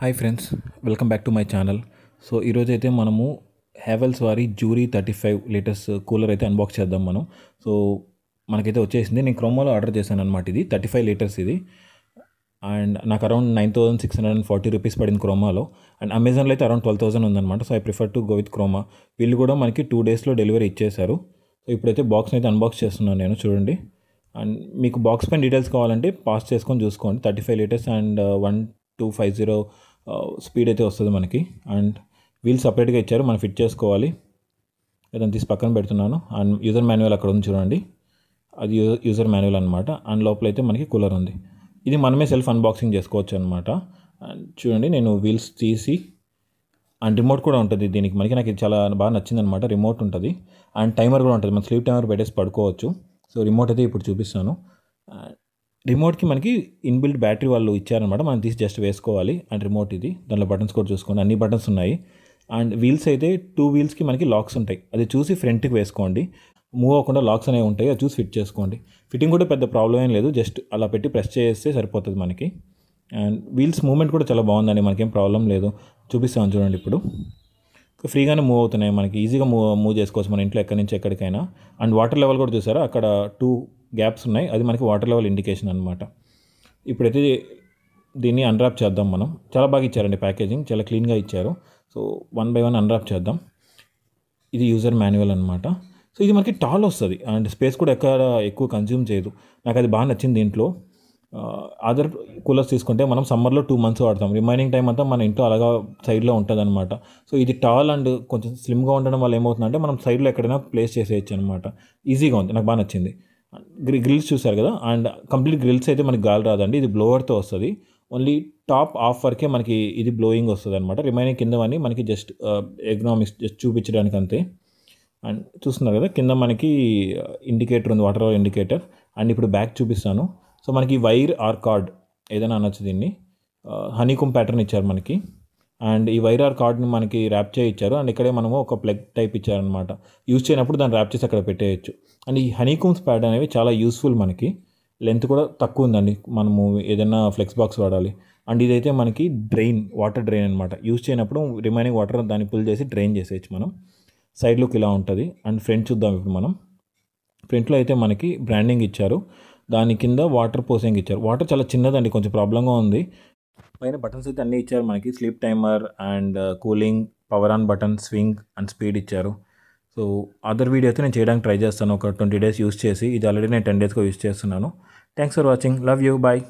Hi friends, welcome back to my channel. So ఈరోజు అయితే మనము హ్యావెల్స్ వారి జూరీ 35 లీటర్స్ కూలర్ అయితే అన్బాక్స్ చేద్దాం మనం. సో మనకైతే వచ్చేసింది. నేను క్రోమాలో ఆర్డర్ చేశాను అనమాట. ఇది 35 లీటర్స్ ఇది. అండ్ నాకు అరౌండ్ 9,640 రూపీస్ పడింది క్రోమాలో. అండ్ అమెజాన్లో అయితే అరౌండ్ 12,000 ఉందన్నమాట. So I prefer to go with Croma. వీళ్ళు కూడా మనకి 2 డేస్లో డెలివరీ ఇచ్చేశారు. సో ఇప్పుడైతే బాక్స్ని అయితే అన్బాక్స్ చేస్తున్నాను నేను, చూడండి. అండ్ మీకు బాక్స్ పైన డీటెయిల్స్ కావాలంటే పాస్ చేసుకొని చూసుకోండి. 35 లీటర్స్ అండ్ 1250 స్పీడ్ అయితే వస్తుంది మనకి. అండ్ వీల్ సపరేట్గా ఇచ్చారు, మనం ఫిట్ చేసుకోవాలి. ఏదైనా తీసి పక్కన పెడుతున్నాను. అండ్ యూజర్ మాన్యువల్ అక్కడ ఉంది చూడండి, అది యూజర్ మాన్యువల్ అనమాట. అండ్ లోపల అయితే మనకి కూలర్ ఉంది. ఇది మనమే సెల్ఫ్ అన్బాక్సింగ్ చేసుకోవచ్చు అనమాట. అండ్ చూడండి, నేను వీల్స్ తీసి అండ్ రిమోట్ కూడా ఉంటుంది దీనికి. నాకు ఇది చాలా బాగా నచ్చింది అనమాట. రిమోట్ ఉంటుంది అండ్ టైమర్ కూడా ఉంటుంది. మనం స్లీప్ టైమర్ పెట్టేసి పడుకోవచ్చు. సో రిమోట్ అయితే ఇప్పుడు చూపిస్తాను. రిమోట్కి మనకి ఇన్బిల్ట్ బ్యాటరీ వాళ్ళు ఇచ్చారనమాట. మనం తీసి జస్ట్ వేసుకోవాలి. అండ్ రిమోట్ ఇది, దాంట్లో బటన్స్ కూడా చూసుకోండి, అన్ని బటన్స్ ఉన్నాయి. అండ్ వీల్స్ అయితే 2 వీల్స్కి మనకి లాక్స్ ఉంటాయి. అది చూసి ఫ్రంట్కి వేసుకోండి. మూవ్ అవ్వకుండా లాక్స్ అనేవి ఉంటాయి, అది చూసి ఫిట్ చేసుకోండి. ఫిట్టింగ్ కూడా పెద్ద ప్రాబ్లం ఏం లేదు, జస్ట్ అలా పెట్టి ప్రెస్ చేస్తే సరిపోతుంది మనకి. అండ్ వీల్స్ మూవ్మెంట్ కూడా చాలా బాగుందండి, మనకేం ప్రాబ్లం లేదు. చూపిస్తాను చూడండి ఇప్పుడు. ఫ్రీగానే మూవ్ అవుతున్నాయి, మనకి ఈజీగా మూవ్ చేసుకోవచ్చు మన ఇంట్లో ఎక్కడి నుంచి ఎక్కడికైనా. అండ్ వాటర్ లెవెల్ కూడా చూసారా, అక్కడ 2 గ్యాప్స్ ఉన్నాయి, అది మనకి వాటర్ లెవెల్ ఇండికేషన్ అనమాట. ఇప్పుడైతే దీన్ని అన్రాప్ చేద్దాం మనం. చాలా బాగా ఇచ్చారండి, ప్యాకేజింగ్ చాలా క్లీన్గా ఇచ్చారు. సో 1 బై 1 అన్రాప్ చేద్దాం. ఇది యూజర్ మాన్యువల్ అనమాట. సో ఇది మనకి టాల్ వస్తుంది అండ్ స్పేస్ కూడా ఎక్కువ కన్జ్యూమ్ చేయదు. నాకు అది బాగా నచ్చింది దీంట్లో. అదర్ కూలర్స్ తీసుకుంటే మనం సమ్మర్లో 2 మంత్స్ వాడతాం, రిమైనింగ్ టైం అంతా మన ఇంట్లో అలాగా సైడ్లో ఉంటుంది అనమాట. సో ఇది టాల్ అండ్ కొంచెం స్లిమ్గా ఉండడం వల్ల ఏమవుతుందంటే మనం సైడ్లో ఎక్కడైనా ప్లేస్ చేసేయచ్చు అనమాట. ఈజీగా ఉంది, నాకు బాగా నచ్చింది. గ్రిల్స్ చూసారు కదా, అండ్ కంప్లీట్ గ్రిల్స్ అయితే మనకి గాలి రాదండి, ఇది బ్లోవర్తో వస్తుంది. ఓన్లీ టాప్ ఆఫ్ వరకే మనకి ఇది బ్లోయింగ్ వస్తుంది అనమాట. రిమైనింగ్ కిందవన్నీ మనకి జస్ట్ ఎకనామిక్స్ జస్ట్ చూపించడానికి అంతే. అండ్ చూస్తున్నారు కదా, కింద మనకి ఇండికేటర్ ఉంది, వాటర్ ఇండికేటర్. అండ్ ఇప్పుడు బ్యాక్ చూపిస్తాను. సో మనకి వైర్ ఆర్ కార్డ్ ఏదైనా అనొచ్చు దీన్ని. హనీకుమ్ ప్యాటర్న్ ఇచ్చారు మనకి. అండ్ ఈ వైర్ ఆర్ కార్డ్ని మనకి ర్యాప్ చేయి ఇచ్చారు. అండ్ ఇక్కడే మనము ఒక ప్లగ్ టైప్ ఇచ్చారనమాట. యూజ్ చేయనప్పుడు దాన్ని ర్యాప్ చేసి అక్కడ పెట్టేయచ్చు. అండ్ ఈ హనీకుమ్స్ ప్యాడ్ అనేవి చాలా యూస్ఫుల్ మనకి. లెంత్ కూడా తక్కువ ఉందండి, మనము ఏదైనా ఫ్లెక్స్ బాక్స్ వాడాలి. అండ్ ఇదైతే మనకి వాటర్ డ్రైన్ అనమాట. యూజ్ చేయనప్పుడు రిమైనింగ్ వాటర్ దాన్ని పుల్ చేసి డ్రైన్ చేసేయచ్చు మనం. సైడ్ లుక్ ఇలా ఉంటుంది. అండ్ ఫ్రంట్ చూద్దాం ఇప్పుడు మనం. ఫ్రంట్లో అయితే మనకి బ్రాండింగ్ ఇచ్చారు, దాని కింద వాటర్ పోసింగ్ ఇచ్చారు. వాటర్ చాలా చిన్నదండి, కొంచెం ప్రాబ్లంగా ఉంది. పైన బటన్స్ అయితే అన్నీ ఇచ్చారు మనకి, sleep timer and cooling, power on button, swing and speed ఇచ్చారు. సో అదర్ వీడియో అయితే నేను చేయడానికి ట్రై చేస్తాను ఒక 20 డేస్ యూస్ చేసి. ఇది ఆల్రెడీ నేను 10 డేస్గా యూస్ చేస్తున్నాను. Thanks for watching, love you, bye.